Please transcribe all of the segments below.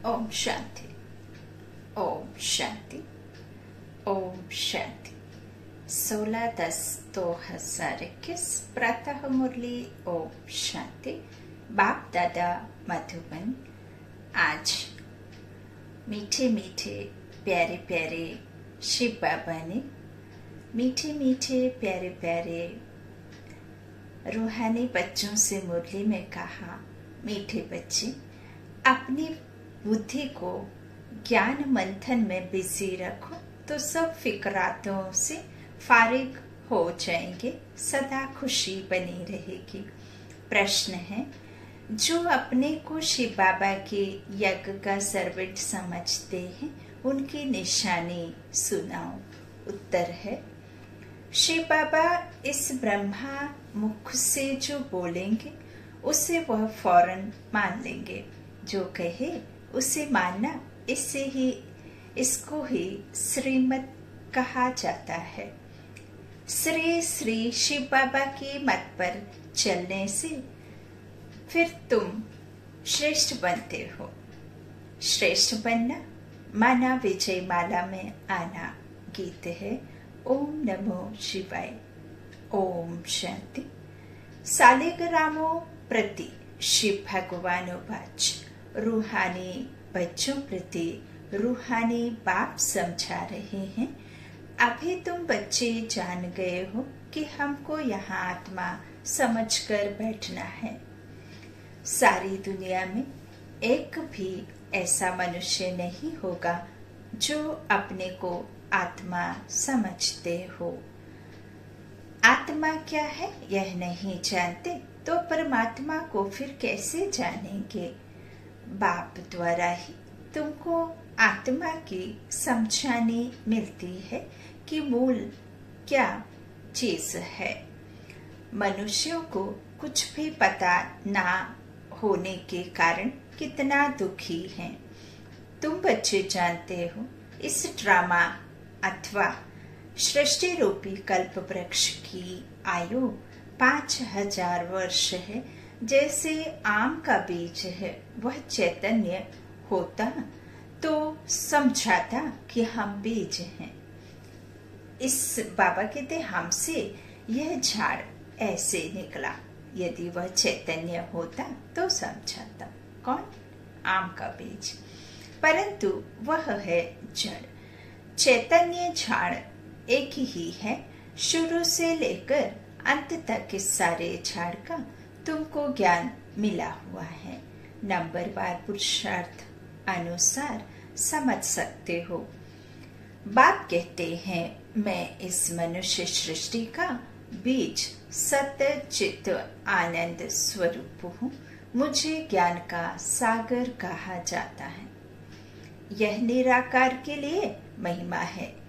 ओम शांति, ओम शांति, ओम शांति। 16/10/2021 प्रातः मुरली। ओम शांति। बाप दादा मधुबन। आज मीठे मीठे प्यारे प्यारे शिव बाबा ने मीठे मीठे प्यारे प्यारे रूहानी बच्चों से मुरली में कहा, मीठे बच्चे, अपनी बुद्धि को ज्ञान मंथन में बिजी रखो तो सब फिक्रातों से फारिग हो जाएंगे, सदा खुशी बनी रहेगी। प्रश्न है, जो अपने को शिव बाबा के यज्ञ का सर्वेंट समझते हैं, उनकी निशानी सुनाओ। उत्तर है, शिव बाबा इस ब्रह्मा मुख से जो बोलेंगे उसे वह फौरन मान लेंगे। जो कहे उसे मानना, इसको ही श्रीमत कहा जाता है। श्री श्री शिव बाबा के मत पर चलने से फिर तुम श्रेष्ठ बनते हो। श्रेष्ठ बनना माना विजय माला में आना। गीत है ओम नमो शिवाय। ओम शांति। सालिग्रामों प्रति शिव भगवान उवाच, रूहानी बच्चों प्रति रूहानी बाप समझा रहे हैं। अभी तुम बच्चे जान गए हो कि हमको यहाँ आत्मा समझकर बैठना है। सारी दुनिया में एक भी ऐसा मनुष्य नहीं होगा जो अपने को आत्मा समझते हो। आत्मा क्या है यह नहीं जानते तो परमात्मा को फिर कैसे जानेंगे। बाप द्वारा ही तुमको आत्मा की समझानी मिलती है कि मूल क्या चीज है। मनुष्यों को कुछ भी पता ना होने के कारण कितना दुखी हैं। तुम बच्चे जानते हो, इस ड्रामा अथवा सृष्टि रूपी कल्प वृक्ष की आयु 5000 वर्ष है। जैसे आम का बीज है, वह चैतन्य होता तो समझाता कि हम बीज हैं। इस बाबा कहते हमसे यह झाड़ ऐसे निकला। यदि वह चैतन्य होता तो समझाता। कौन? आम का बीज। परंतु वह है जड़। चैतन्य झाड़ एक ही है। शुरू से लेकर अंत तक इस सारे झाड़ का तुमको ज्ञान मिला हुआ है। नंबरवार पुरुषार्थ अनुसार समझ सकते हो। बाप कहते हैं, मैं इस मनुष्य सृष्टि का बीज सत्य चित्त आनंद स्वरूप हूँ। मुझे ज्ञान का सागर कहा जाता है। यह निराकार के लिए महिमा है।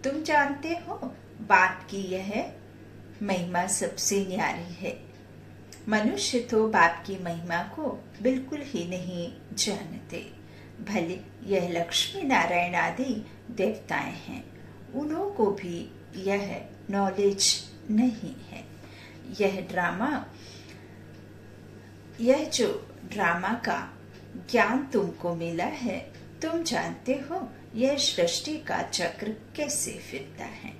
तुम जानते हो, बाप की यह महिमा सबसे न्यारी है। मनुष्य तो बाप की महिमा को बिल्कुल ही नहीं जानते। भले यह लक्ष्मी नारायण आदि देवताएं हैं, उन्हों को भी यह नॉलेज नहीं है। यह जो ड्रामा का ज्ञान तुमको मिला है, तुम जानते हो यह सृष्टि का चक्र कैसे फिरता है।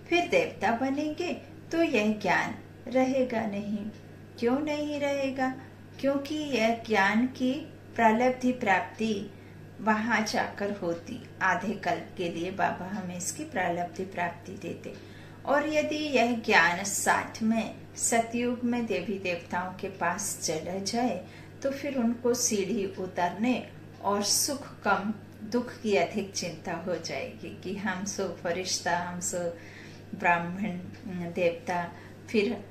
फिर देवता बनेंगे तो यह ज्ञान रहेगा नहीं। क्यों नहीं रहेगा? क्योंकि यह ज्ञान की प्रारब्ध प्राप्ति वहां जाकर होती। आधे कल्प के लिए बाबा हमें इसकी प्रारब्ध प्राप्ति देते। और यदि यह ज्ञान साथ में सतयुग में देवी देवताओं के पास चला जाए तो फिर उनको सीढ़ी उतरने और सुख कम दुख की अधिक चिंता हो जाएगी कि हम सो फरिश्ता, हम सो ब्राह्मण देवता, फिर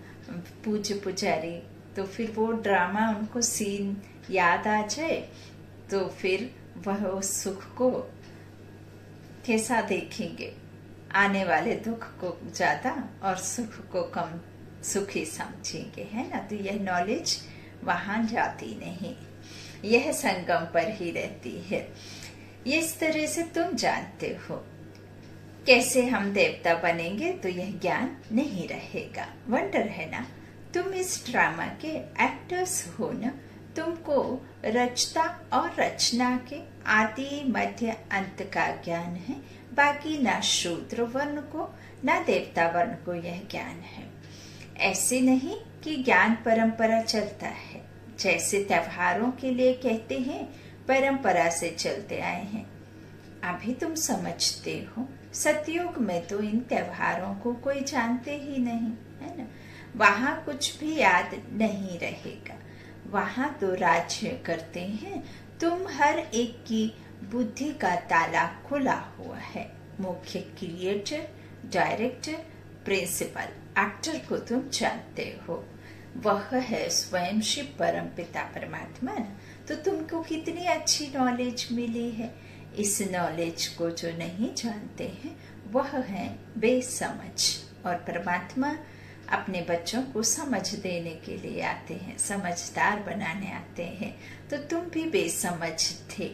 पूज्य पुजारी। तो फिर वो ड्रामा उनको सीन याद आ जाए तो फिर वह उस सुख को कैसा देखेंगे। आने वाले दुख को ज्यादा और सुख को कम सुखी समझेंगे, है ना। तो यह नॉलेज वहां जाती नहीं, यह संगम पर ही रहती है। इस तरह से तुम जानते हो कैसे हम देवता बनेंगे तो यह ज्ञान नहीं रहेगा। वंडर है ना। तुम इस ड्रामा के एक्टर्स हो ना। तुमको रचता और रचना के आदि मध्य अंत का ज्ञान है। बाकी न शूद्र वर्ण को न देवता वर्ण को यह ज्ञान है। ऐसे नहीं कि ज्ञान परंपरा चलता है, जैसे त्योहारों के लिए कहते हैं परंपरा से चलते आए हैं। अभी तुम समझते हो, सतयुग में तो इन त्योहारों को कोई जानते ही नहीं, है ना। वहाँ कुछ भी याद नहीं रहेगा। वहाँ तो राज्य करते हैं। तुम हर एक की बुद्धि का ताला खुला हुआ है। मुख्य क्रिएटर, डायरेक्टर, प्रिंसिपल, एक्टर को तुम जानते हो। वह है स्वयं शिव परम पिता परमात्मा। तो तुमको कितनी अच्छी नॉलेज मिली है। इस नॉलेज को जो नहीं जानते हैं वह है बेसमझ। और परमात्मा अपने बच्चों को समझ देने के लिए आते हैं, समझदार बनाने आते हैं। तो तुम भी बेसमझ थे,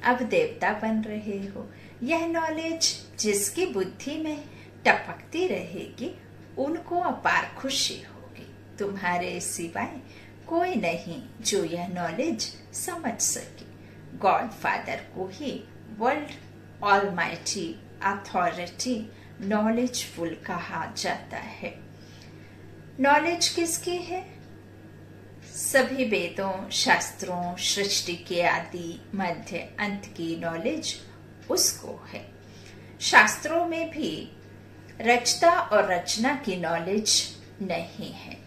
अब देवता बन रहे हो। यह नॉलेज जिसकी बुद्धि में टपकती रहेगी उनको अपार खुशी होगी। तुम्हारे सिवाय कोई नहीं जो यह नॉलेज समझ सके। गॉड फादर को ही वर्ल्ड ऑलमाइटी अथॉरिटी नॉलेजफुल कहा जाता है। नॉलेज किसकी है? सभी वेदों, शास्त्रों, सृष्टि के आदि मध्य अंत की नॉलेज उसको है। शास्त्रों में भी रचता और रचना की नॉलेज नहीं है।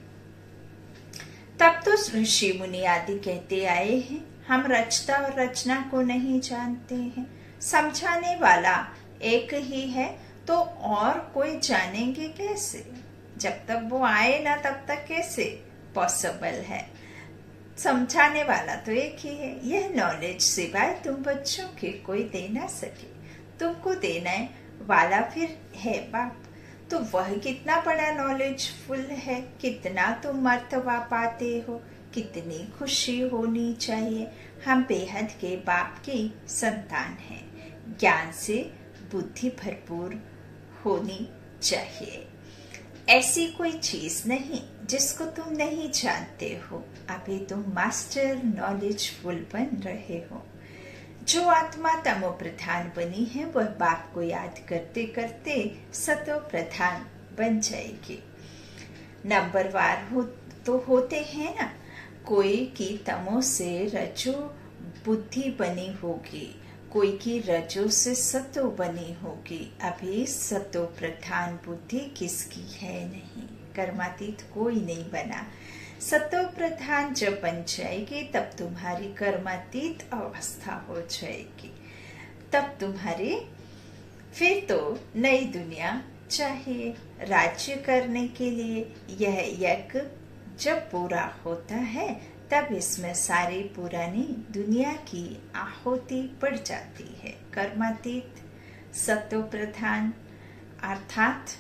तब तो ऋषि मुनि आदि कहते आए हैं हम रचता और रचना को नहीं जानते हैं। समझाने वाला एक ही है तो और कोई जानेंगे कैसे? जब तक वो आए ना तब तक कैसे पॉसिबल है? समझाने वाला तो एक ही है। यह नॉलेज सिवाय तुम बच्चों के कोई दे ना सके। तुमको देने वाला फिर है बाप। तो वह कितना बड़ा नॉलेजफुल है, कितना तुम मर्तबा पाते हो, कितनी खुशी होनी चाहिए। हम बेहद के बाप की संतान हैं। ज्ञान से बुद्धि भरपूर होनी चाहिए। ऐसी कोई चीज नहीं जिसको तुम नहीं जानते हो। अभी तुम मास्टर नॉलेजफुल बन रहे हो। जो आत्मा तमो प्रधान बनी है वह बाप को याद करते करते सतो प्रधान बन जाएगी। नंबरवार तो होते हैं ना। कोई की तमो से रजो बुद्धि बनी होगी, कोई की रजो से सतो बनी होगी। अभी सतो प्रधान बुद्धि किसकी है नहीं, कर्मातीत कोई नहीं बना। सतो प्रधान जब बन जाएगी तब तुम्हारी कर्मातीत अवस्था हो जाएगी। तब तुम्हारी फिर तो नई दुनिया चाहिए राज्य करने के लिए। यह यज्ञ जब पूरा होता है तब इसमें सारी पुरानी दुनिया की आहुति पड़ जाती है। कर्मातीत सतो प्रधान अर्थात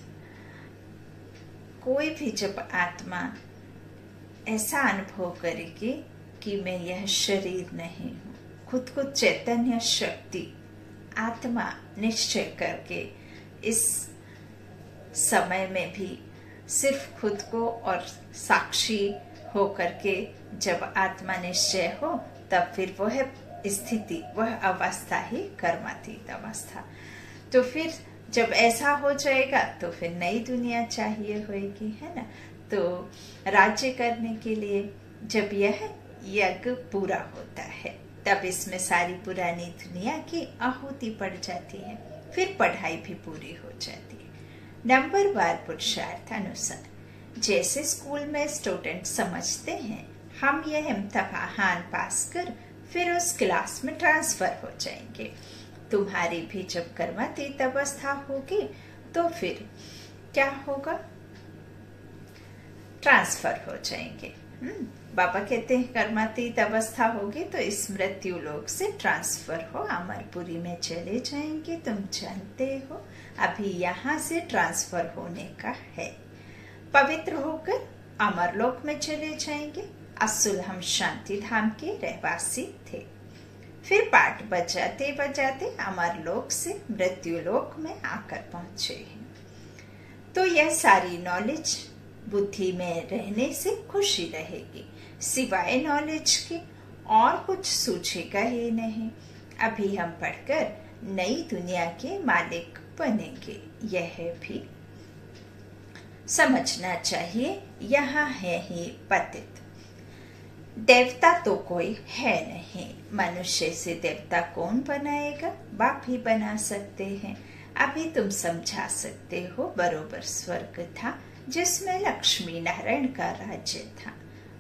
कोई भी जब आत्मा ऐसा अनुभव करेगी कि मैं यह शरीर नहीं हूँ, खुद को चैतन्य शक्ति आत्मा निश्चय करके इस समय में भी सिर्फ खुद को और साक्षी हो करके जब आत्मा निश्चय हो तब फिर वह स्थिति, वह अवस्था ही कर्मातीत अवस्था। तो फिर जब ऐसा हो जाएगा तो फिर नई दुनिया चाहिए होगी, है ना। तो राज्य करने के लिए जब यह यज्ञ पूरा होता है तब इसमें सारी पुरानी दुनिया की आहुति पड़ जाती है। फिर पढ़ाई भी पूरी हो जाती है। नंबरवार पुरुषार्थ अनुसार जैसे स्कूल में स्टूडेंट समझते हैं हम यह इम्तिहान पास कर फिर उस क्लास में ट्रांसफर हो जाएंगे। तुम्हारी भी जब कर्मातीत अवस्था होगी तो फिर क्या होगा? ट्रांसफर हो जाएंगे। बाबा कहते हैं कर्मातीत अवस्था होगी तो इस मृत्यु लोक से ट्रांसफर हो, अमरपुरी में चले जाएंगे। तुम जानते हो अभी यहाँ से ट्रांसफर होने का है। पवित्र होकर अमरलोक में चले जाएंगे। असुल हम शांति धाम के रहवासी थे। फिर पाठ बजाते बजाते अमरलोक से मृत्यु लोक में आकर पहुंचे हैं। तो यह सारी नॉलेज बुद्धि में रहने से खुशी रहेगी। सिवाय नॉलेज के और कुछ सूझेगा ही नहीं। अभी हम पढ़कर नई दुनिया के मालिक बनेंगे, यह भी समझना चाहिए। यहाँ है ही पतित। देवता तो कोई है नहीं। मनुष्य से देवता कौन बनाएगा? बाप ही बना सकते हैं। अभी तुम समझा सकते हो, बरोबर स्वर्ग था जिसमें लक्ष्मी नारायण का राज्य था।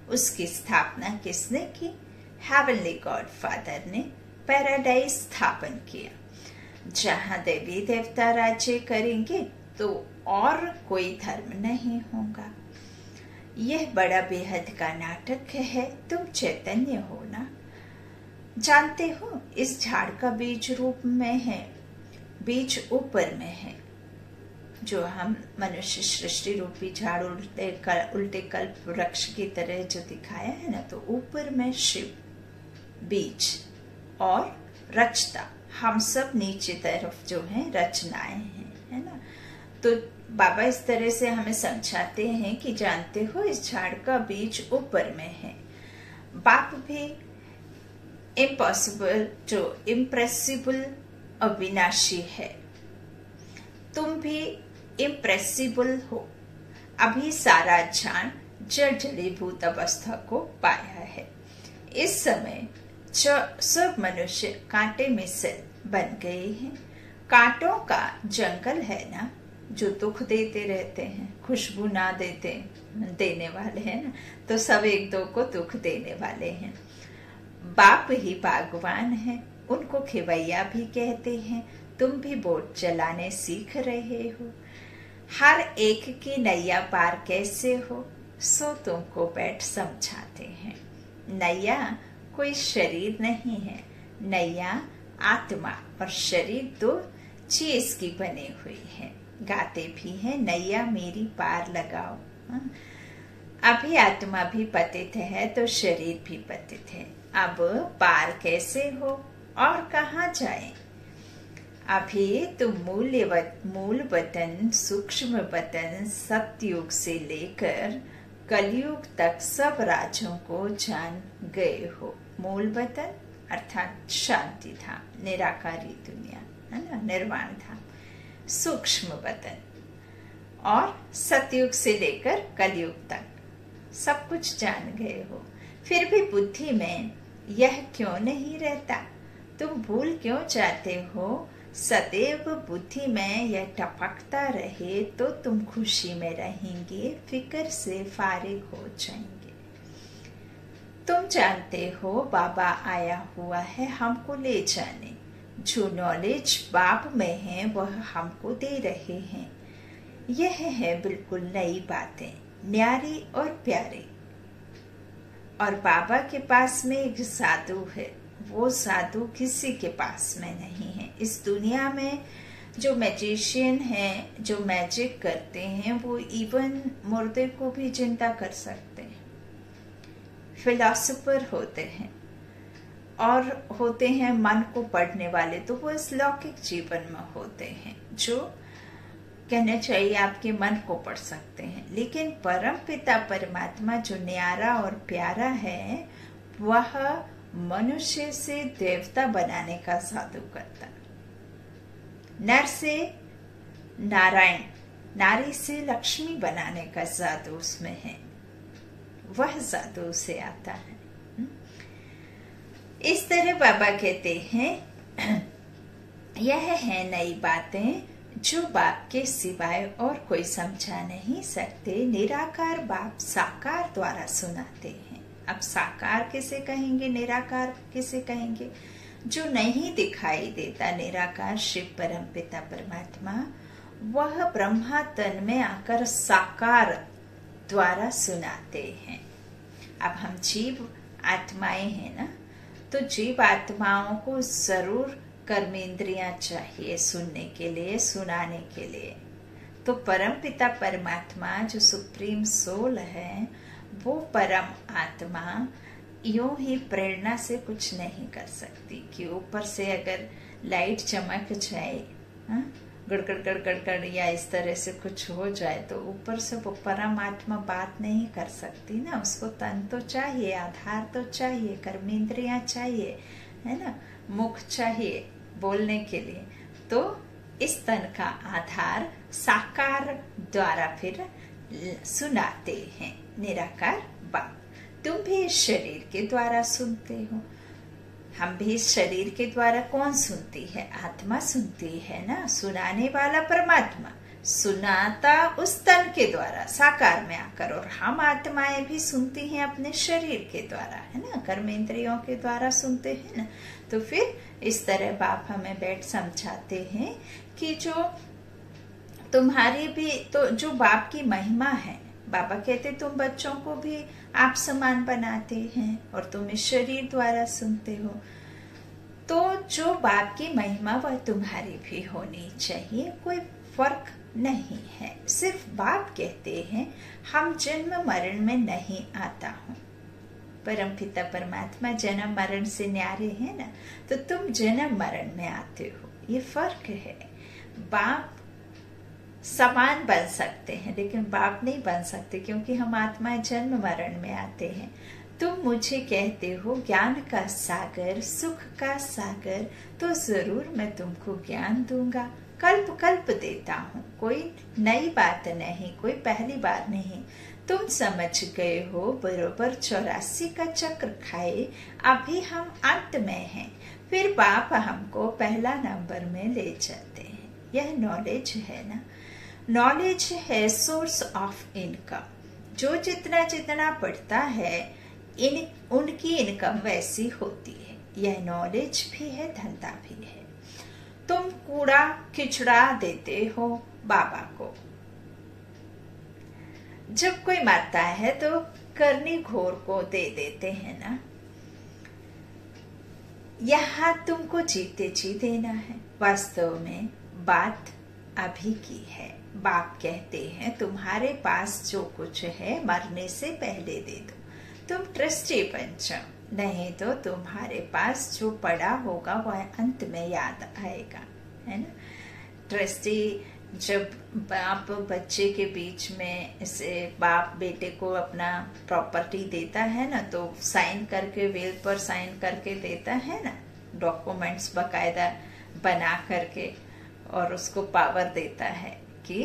उसकी स्थापना किसने की? हेवनली गॉड फादर ने पैराडाइज स्थापन किया। जहाँ देवी देवता राज्य करेंगे तो और कोई धर्म नहीं होगा। यह बड़ा बेहद का नाटक है। तुम चैतन्य हो ना? जानते हो, इस झाड़ का बीज रूप में है, बीज ऊपर में है। जो हम मनुष्य सृष्टि रूपी झाड़ उल्टे कल्प वृक्ष की तरह जो दिखाया है ना, तो ऊपर में शिव बीज और रचता, हम सब नीचे तरफ जो है रचनाएं हैं, है ना। तो बाबा इस तरह से हमें समझाते हैं कि जानते हो, इस झाड़ का बीज ऊपर में है। बाप भी इम्पॉसिबल, जो इम्प्रेसिबल, अविनाशी है। तुम भी इम्प्रेसिबल हो। अभी सारा जान जड़ जड़ीभूत अवस्था को पाया है। इस समय सब मनुष्य कांटे में से बन गए हैं। कांटों का जंगल है ना, जो दुख देते रहते हैं, खुशबू ना देने वाले हैं ना, तो सब एक दो को दुख देने वाले हैं। बाप ही बागवान है, उनको खेवैया भी कहते हैं। तुम भी बोट चलाने सीख रहे हो। हर एक की नैया पार कैसे हो, सो तुमको बैठ समझाते हैं। नैया कोई शरीर नहीं है। नैया आत्मा और शरीर दो चीज की बनी हुई है। गाते भी हैं, नैया मेरी पार लगाओ। अभी आत्मा भी पतित है तो शरीर भी पतित है। अब पार कैसे हो और कहाँ जाए? अभी तुम मूल वतन, सूक्ष्म वतन, सतयुग से लेकर कलयुग तक सब राज्यों को जान गए हो। मूल वतन अर्थात शांति था, निराकारी दुनिया, है ना, निर्वाण था। सूक्ष्म वतन और सतयुग से लेकर कलयुग तक सब कुछ जान गए हो। फिर भी बुद्धि में यह क्यों नहीं रहता? तुम भूल क्यों जाते हो? सदैव बुद्धि में यह टपकता रहे तो तुम खुशी में रहेंगे, फिक्र से फारिग हो जाएंगे। तुम जानते हो बाबा आया हुआ है हमको ले जाने। जो नॉलेज बाप में है वह हमको दे रहे हैं। यह है बिल्कुल नई बातें, न्यारी और प्यारी। और बाबा के पास में एक साधु है। वो साधु किसी के पास में नहीं है। इस दुनिया में जो मैजिशियन हैं, जो मैजिक करते हैं, वो इवन मुर्दे को भी जिंदा कर सकते हैं। फिलोसोफर होते हैं और होते हैं मन को पढ़ने वाले, तो वो इस लौकिक जीवन में होते हैं, जो कहना चाहिए आपके मन को पढ़ सकते हैं। लेकिन परम पिता परमात्मा जो न्यारा और प्यारा है, वह मनुष्य से देवता बनाने का जादू करता। नर से नारायण, नारी से लक्ष्मी बनाने का जादू उसमें है। वह जादू से आता है। इस तरह बाबा कहते हैं, यह है नई बातें जो बाप के सिवाय और कोई समझा नहीं सकते। निराकार बाप साकार द्वारा सुनाते हैं। अब साकार किसे कहेंगे, निराकार किसे कहेंगे? जो नहीं दिखाई देता, निराकार शिव परम पिता परमात्मा, वह ब्रह्मा तन में आकर साकार द्वारा सुनाते हैं। अब हम जीव आत्माएं हैं ना, तो जीव आत्माओं को जरूर कर्मेंद्रियां चाहिए सुनने के लिए, सुनाने के लिए। तो परम पिता परमात्मा जो सुप्रीम सोल है, वो परम आत्मा यूं ही प्रेरणा से कुछ नहीं कर सकती कि ऊपर से अगर लाइट चमक जाए गड़गड़ गड़गड़ गड़ या इस तरह से कुछ हो जाए तो ऊपर से वो परमात्मा बात नहीं कर सकती ना। उसको तन तो चाहिए, आधार तो चाहिए, कर्मेंद्रियां चाहिए, है ना, मुख चाहिए बोलने के लिए। तो इस तन का आधार साकार द्वारा फिर सुनाते हैं निराकार बाप। तुम भी इस शरीर के द्वारा सुनते हो, हम भी इस शरीर के द्वारा। कौन सुनती है? आत्मा सुनती है ना। सुनाने वाला परमात्मा, सुनाता उस तन के द्वारा साकार में आकर। और हम आत्माएं भी सुनती हैं अपने शरीर के द्वारा, है ना, कर्मेंद्रियों के द्वारा सुनते हैं ना। तो फिर इस तरह बाप हमें बैठ समझाते हैं कि जो तुम्हारी भी तो जो बाप की महिमा है, बाबा कहते तुम बच्चों को भी आप समान बनाते हैं और तुम इस शरीर द्वारा सुनते हो। तो जो बाप की महिमा वह तुम्हारी भी होनी चाहिए, कोई फर्क नहीं है। सिर्फ बाप कहते हैं हम जन्म मरण में नहीं आता हूँ। परम पिता परमात्मा जन्म मरण से न्यारे है ना, तो तुम जन्म मरण में आते हो, ये फर्क है। बाप समान बन सकते हैं लेकिन बाप नहीं बन सकते, क्योंकि हम आत्मा जन्म मरण में आते हैं। तुम मुझे कहते हो ज्ञान का सागर, सुख का सागर, तो जरूर मैं तुमको ज्ञान दूंगा, कल्प कल्प देता हूँ। कोई नई बात नहीं, कोई पहली बार नहीं। तुम समझ गए हो बरोबर 84 का चक्र खाए, अभी हम अंत में हैं। फिर बाप हमको पहला नंबर में ले जाते हैं। यह नॉलेज है ना। नॉलेज है सोर्स ऑफ इनकम। जो जितना जितना पढ़ता है उनकी इनकम वैसी होती है। यह नॉलेज भी है, धंधा भी है। तुम कूड़ा खिचड़ा देते हो बाबा को। जब कोई मरता है तो करनी घोर को दे देते हैं ना। यहाँ तुमको जीते जी देना है। वास्तव में बात अभी की है। बाप कहते हैं तुम्हारे पास जो कुछ है मरने से पहले दे दो, तुम ट्रस्टी बन जाओ, नहीं तो तुम्हारे पास जो पड़ा होगा वह अंत में याद आएगा, है ना। ट्रस्टी जब बाप बच्चे के बीच में ऐसे बाप बेटे को अपना प्रॉपर्टी देता है ना, तो साइन करके विल पर साइन करके देता है ना, डॉक्यूमेंट्स बकायदा बना करके, और उसको पावर देता है कि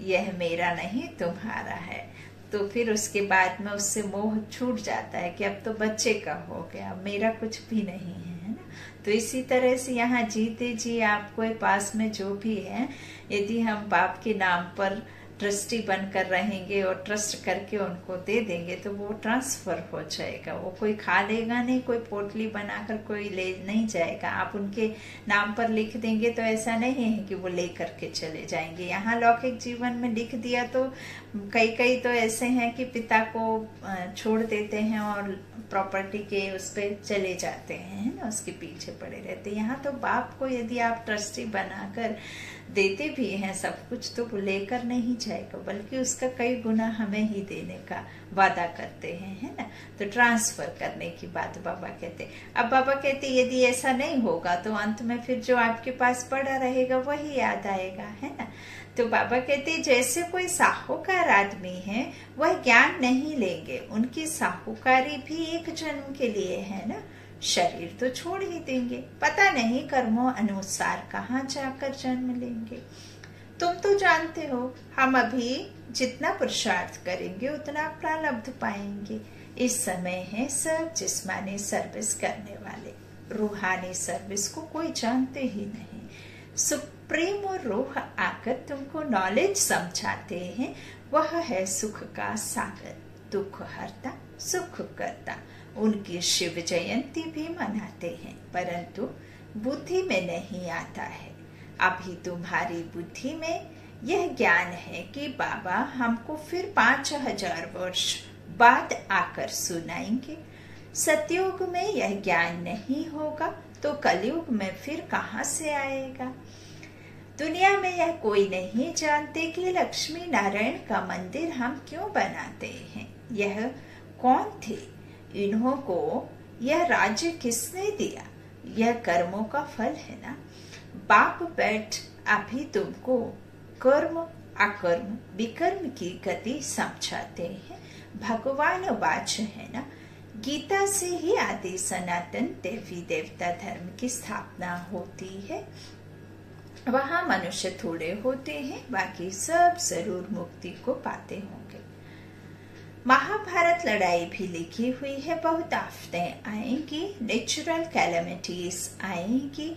यह मेरा नहीं तुम्हारा है। तो फिर उसके बाद में उससे मोह छूट जाता है कि अब तो बच्चे का हो गया, मेरा कुछ भी नहीं है ना। तो इसी तरह से यहाँ जीते जी आपके पास में जो भी है, यदि हम बाप के नाम पर ट्रस्टी बनकर रहेंगे और ट्रस्ट करके उनको दे देंगे तो वो ट्रांसफर हो जाएगा। वो कोई खा लेगा नहीं, कोई पोटली बनाकर कोई ले नहीं जाएगा। आप उनके नाम पर लिख देंगे तो ऐसा नहीं है कि वो ले करके चले जाएंगे। यहाँ लौकिक जीवन में लिख दिया तो कई तो ऐसे हैं कि पिता को छोड़ देते हैं और प्रॉपर्टी के उस पर चले जाते हैं, है ना, उसके पीछे पड़े रहते हैं। यहाँ तो बाप को यदि आप ट्रस्टी बनाकर देते भी हैं सब कुछ, तो वो लेकर नहीं जाएगा, बल्कि उसका कई गुना हमें ही देने का वादा करते हैं, है ना। तो ट्रांसफर करने की बात बाबा कहते। अब बाबा कहते यदि ऐसा नहीं होगा तो अंत में फिर जो आपके पास पड़ा रहेगा वही याद आएगा, है ना। तो बाबा कहते जैसे कोई साहूकार आदमी है वह ज्ञान नहीं लेंगे, उनकी साहूकारी भी एक जन्म के लिए है ना। शरीर तो छोड़ ही देंगे, पता नहीं कर्मों अनुसार कहाँ जाकर जन्म लेंगे। तुम तो जानते हो हम अभी जितना पुरुषार्थ करेंगे उतना प्रारब्ध पाएंगे। इस समय है सब जिस्मानी सर्विस करने वाले, रूहानी सर्विस को कोई जानते ही नहीं। सुप्रीम और रूह आकर तुमको नॉलेज समझाते हैं, वह है सुख का सागर, दुख हरता सुख करता। उनकी शिव जयंती भी मनाते हैं, परंतु बुद्धि में नहीं आता है। अभी तुम्हारी बुद्धि में यह ज्ञान है कि बाबा हमको फिर 5000 वर्ष बाद आकर सुनाएंगे। सतयुग में यह ज्ञान नहीं होगा तो कलयुग में फिर कहाँ से आएगा। दुनिया में यह कोई नहीं जानते कि लक्ष्मी नारायण का मंदिर हम क्यों बनाते हैं। यह कौन थे, इन्हों को यह राज्य किसने दिया, यह कर्मों का फल है ना। बाप बैठ अभी तुमको कर्म अकर्म विकर्म की गति समझाते हैं। भगवान वाच है ना, गीता से ही आदि सनातन देवी देवता धर्म की स्थापना होती है। वहां मनुष्य थोड़े होते हैं, बाकी सब जरूर मुक्ति को पाते होंगे। महाभारत लड़ाई भी लिखी हुई है। बहुत आफतें आएंगी, नेचुरल कैलेमिटीज आएंगी,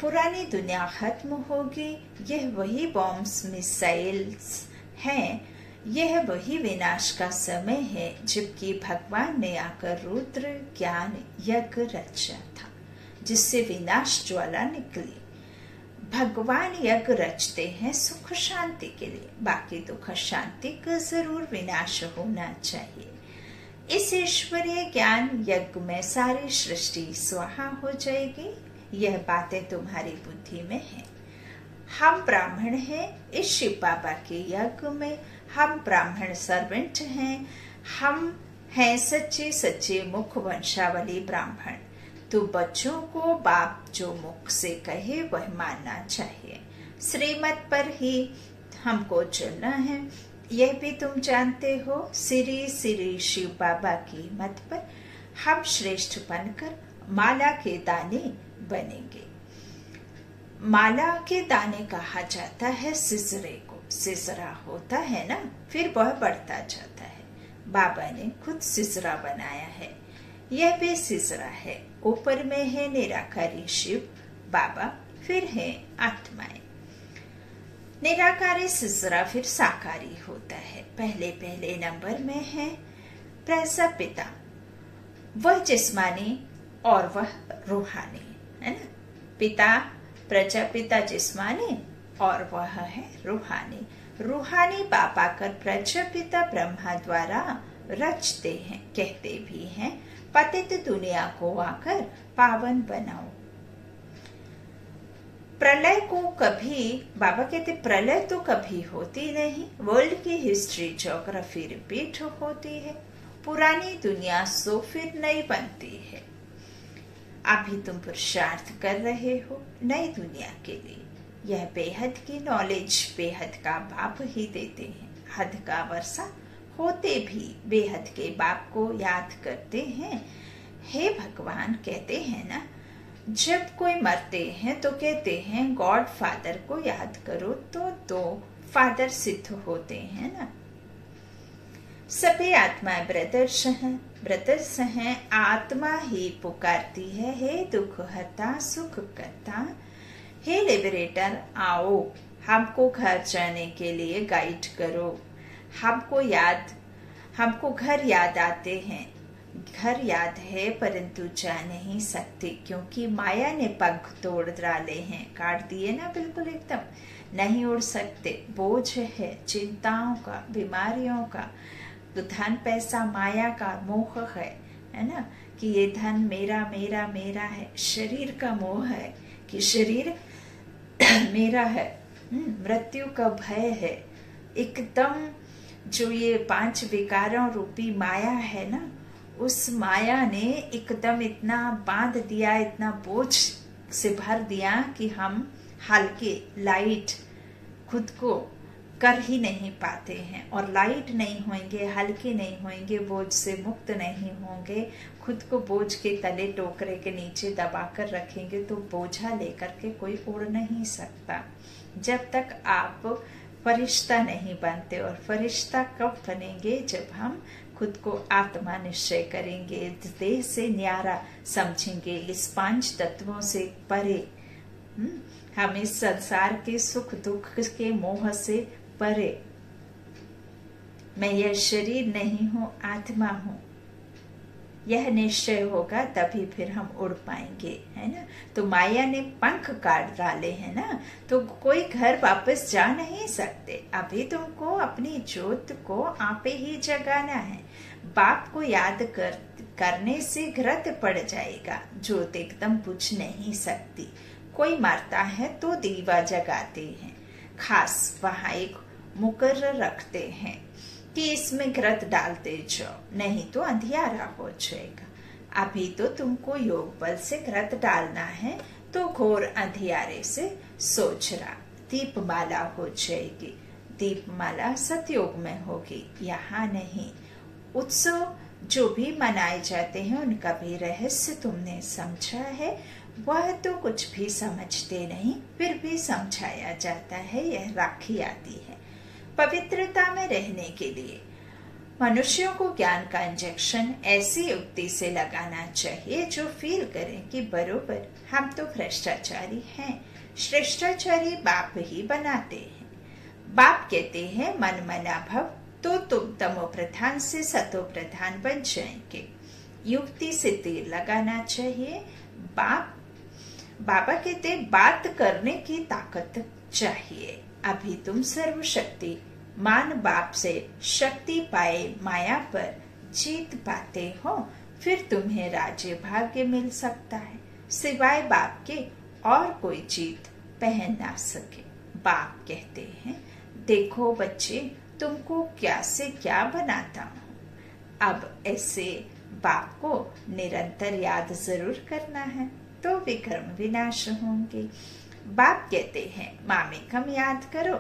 पुरानी दुनिया खत्म होगी। यह वही बॉम्ब्स मिसाइल्स हैं, यह वही विनाश का समय है जबकि भगवान ने आकर रुद्र ज्ञान यज्ञ रचा था, जिससे विनाश ज्वाला निकली। भगवान यज्ञ रचते हैं सुख शांति के लिए, बाकी दुख शांति का जरूर विनाश होना चाहिए। इस ईश्वरीय ज्ञान यज्ञ में सारी सृष्टि स्वाहा हो जाएगी। यह बातें तुम्हारी बुद्धि में है। हम ब्राह्मण हैं, इस शिव बाबा के यज्ञ में हम ब्राह्मण सर्वेंट हैं। हम हैं सच्चे सच्चे मुख वंशावली ब्राह्मण। तो बच्चों को बाप जो मुख से कहे वह मानना चाहिए। श्रीमत पर ही हमको चलना है, यह भी तुम जानते हो। श्री श्री शिव बाबा की मत पर हम श्रेष्ठ बनकर माला के दाने बनेंगे। माला के दाने कहा जाता है सिसरे को। सिसरा होता है ना, फिर वह बढ़ता जाता है। बाबा ने खुद सिसरा बनाया है, यह भी सिसरा है। ऊपर में है निराकारी शिव बाबा, फिर है आत्माएं। निराकारी सिसरा फिर साकारी होता है। पहले नंबर में है प्रजापिता, वह जिस्मानी और वह रूहानी है ना। पिता प्रजापिता जिस्मानी और वह है रूहानी। रूहानी बाप आकर प्रजापिता ब्रह्मा द्वारा रचते हैं, कहते भी हैं पतित दुनिया को आकर पावन बनाओ। प्रलय को कभी बाबा कहते प्रलय तो कभी होती नहीं। वर्ल्ड की हिस्ट्री ज्योग्राफी रिपीट होती है। पुरानी दुनिया सो फिर नई बनती है। अभी तुम पुरुषार्थ कर रहे हो नई दुनिया के लिए। यह बेहद की नॉलेज बेहद का बाप ही देते हैं। हद का वर्षा होते भी बेहद के बाप को याद करते हैं। हे भगवान कहते हैं ना, जब कोई मरते हैं तो कहते हैं गॉड फादर को याद करो, तो दो फादर सिद्ध होते हैं ना। सभी आत्माएं ब्रदर्स हैं। आत्मा ही पुकारती है, हे दुख हरता सुख करता, हे लिबरेटर आओ हमको घर जाने के लिए गाइड करो। हमको घर याद आते हैं। घर याद है परंतु जा नहीं सकते, क्योंकि माया ने पंख तोड़ डाले हैं, काट दिए ना बिल्कुल एकदम। नहीं उड़ सकते, बोझ है चिंताओं का, बीमारियों का। तो धन पैसा माया का मोह है ना, कि ये धन मेरा मेरा मेरा है। शरीर का मोह है कि शरीर मेरा है। मृत्यु का भय है एकदम। जो ये 5 विकारों रूपी माया है ना, उस माया ने एकदम इतना बांध दिया, इतना बोझ से भर दिया कि हम हल्के लाइट खुद को कर ही नहीं पाते हैं। और लाइट नहीं होंगे, हल्के नहीं होंगे, बोझ से मुक्त नहीं होंगे, खुद को बोझ के तले टोकरे के नीचे दबा कर रखेंगे तो बोझा लेकर के कोई उड़ नहीं सकता। जब तक आप फरिश्ता नहीं बनते। और फरिश्ता कब बनेंगे? जब हम खुद को आत्मा निश्चय करेंगे, देह से न्यारा समझेंगे, इस 5 तत्वों से परे। हम इस संसार के सुख दुख के मोह से परे। मैं यह शरीर नहीं हूँ, आत्मा हूँ, यह निश्चय होगा तभी फिर हम उड़ पाएंगे, है ना। तो माया ने पंख काट डाले हैं ना, तो कोई घर वापस जा नहीं सकते। अभी तुमको अपनी ज्योत को आपे ही जगाना है। बाप को याद करने से घृत पड़ जाएगा। ज्योत एकदम बुझ नहीं सकती। कोई मरता है तो दीवा जगाते हैं, खास वहां एक मुकर्रर रखते हैं कि इसमें घृत डालते जाओ, नहीं तो अंधियारा हो जाएगा। अभी तो तुमको योग बल से घृत डालना है, तो घोर अंधियारे से सोचरा दीपमाला हो जाएगी। दीपमाला सतयुग में होगी, यहाँ नहीं। उत्सव जो भी मनाए जाते हैं उनका भी रहस्य तुमने समझा है। वह तो कुछ भी समझते नहीं, फिर भी समझाया जाता है। यह राखी आती है पवित्रता में रहने के लिए। मनुष्यों को ज्ञान का इंजेक्शन ऐसी युक्ति से लगाना चाहिए जो फील करें कि बरोबर हम तो भ्रष्टाचारी हैं। श्रेष्ठाचारी बाप ही बनाते हैं। बाप कहते हैं मन मना भव, तो तुम तमो प्रधान से सतो प्रधान बन जाएंगे। युक्ति से तीर लगाना चाहिए। बाबा कहते बात करने की ताकत चाहिए। अभी तुम सर्वशक्ति मान बाप से शक्ति पाए माया पर जीत पाते हो, फिर तुम्हें राज्य भाग्य मिल सकता है। सिवाय बाप के और कोई जीत पहन ना सके। बाप कहते हैं देखो बच्चे, तुमको क्या से क्या बनाता हूँ। अब ऐसे बाप को निरंतर याद जरूर करना है, तो विक्रम विनाश होंगे। बाप कहते हैं मामेकम याद करो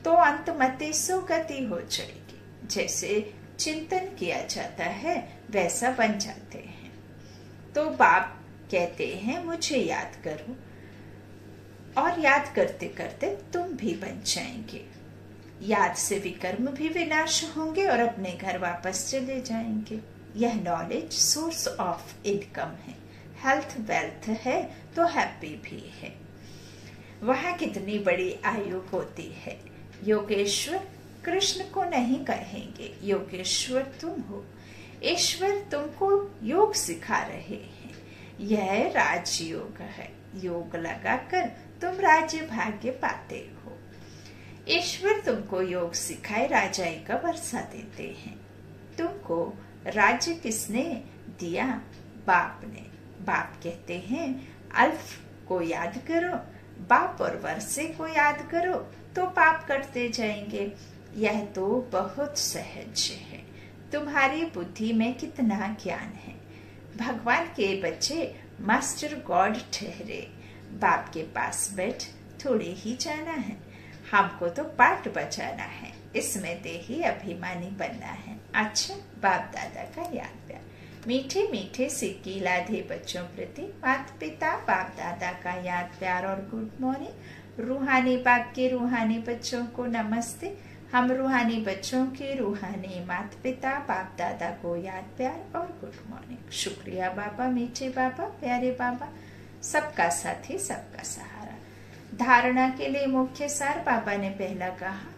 तो अंतमते सुगति हो जाएगी। जैसे चिंतन किया जाता है वैसा बन जाते हैं। तो बाप कहते हैं मुझे याद करो, और याद करते करते तुम भी बन जाएंगे। याद से विकर्म भी विनाश होंगे और अपने घर वापस चले जाएंगे। यह नॉलेज सोर्स ऑफ इनकम है। हेल्थ वेल्थ है तो हैप्पी भी है। वहाँ कितनी बड़ी आयु होती है। योगेश्वर कृष्ण को नहीं कहेंगे, योगेश्वर तुम हो। ईश्वर तुमको योग सिखा रहे हैं। यह राजयोग है। योग लगाकर तुम राज्य भाग्य पाते हो। ईश्वर तुमको योग सिखाए राजाई का वर्षा देते हैं। तुमको राज्य किसने दिया? बाप ने। बाप कहते हैं अल्फ को याद करो, बाप और वर्षे को याद करो तो पाप करते जाएंगे। यह तो बहुत सहज है। तुम्हारी बुद्धि में कितना ज्ञान है। भगवान के बच्चे मास्टर गॉड ठहरे। बाप के पास बैठ थोड़े ही जाना है। हमको तो पाठ बचाना है, इसमें देही अभिमानी बनना है। अच्छा, बाप दादा का याद प्यार। मीठे मीठे सिक्की लाधे बच्चों प्रति माता पिता बाप दादा का याद प्यार और गुड मॉर्निंग। रूहानी बाप के रूहानी बच्चों को नमस्ते। हम रूहानी बच्चों के रूहानी माता पिता बाप दादा को याद प्यार और गुड मॉर्निंग। शुक्रिया बाबा, मीठे बाबा, प्यारे बाबा, सबका साथी सबका सहारा। धारणा के लिए मुख्य सार बाबा ने पहला कहा,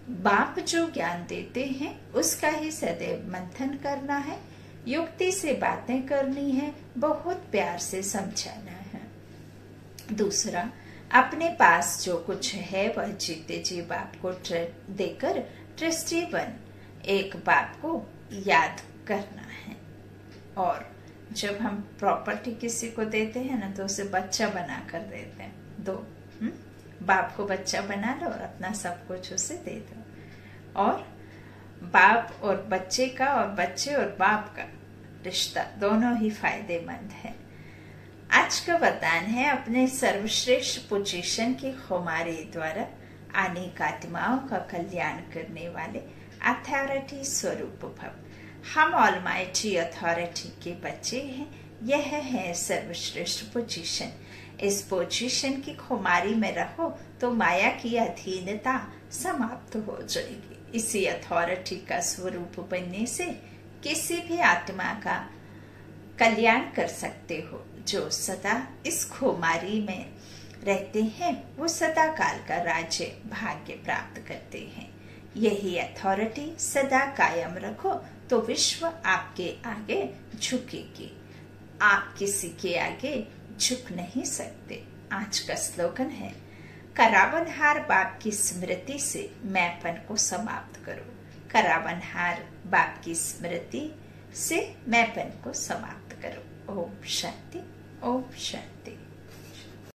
बाप जो ज्ञान देते हैं उसका ही सदैव मंथन करना है। युक्ति से बातें करनी है, बहुत प्यार से समझाना है। दूसरा, अपने पास जो कुछ है वह जीते जी बाप को देकर ट्रस्टी बन एक बाप को याद करना है। और जब हम प्रॉपर्टी किसी को देते हैं ना तो उसे बच्चा बना कर देते हैं। दो बाप को बच्चा बना लो और अपना सब कुछ उसे दे दो। और बाप और बच्चे का और बच्चे और बाप का रिश्ता दोनों ही फायदेमंद है। आज का वरदान है अपने सर्वश्रेष्ठ पोजीशन की खुमारी द्वारा अनेक आत्माओं का कल्याण करने वाले अथॉरिटी स्वरूप भव। हम ऑलमाइटी अथॉरिटी के बच्चे हैं। यह है सर्वश्रेष्ठ पोजीशन। इस पोजीशन की खुमारी में रहो तो माया की अधीनता समाप्त हो जाएगी। इसी अथॉरिटी का स्वरूप बनने से किसी भी आत्मा का कल्याण कर सकते हो। जो सदा इस खुमारी में रहते हैं वो सदा काल का राज्य भाग्य प्राप्त करते हैं। यही अथॉरिटी सदा कायम रखो तो विश्व आपके आगे झुकेगी। आप किसी के आगे झुक नहीं सकते। आज का स्लोगन है, करावनहार बाप की स्मृति से मैंपन को समाप्त करो। करावनहार बाप की स्मृति से मैंपन को समाप्त करो। ओम शांति, ओम शांति।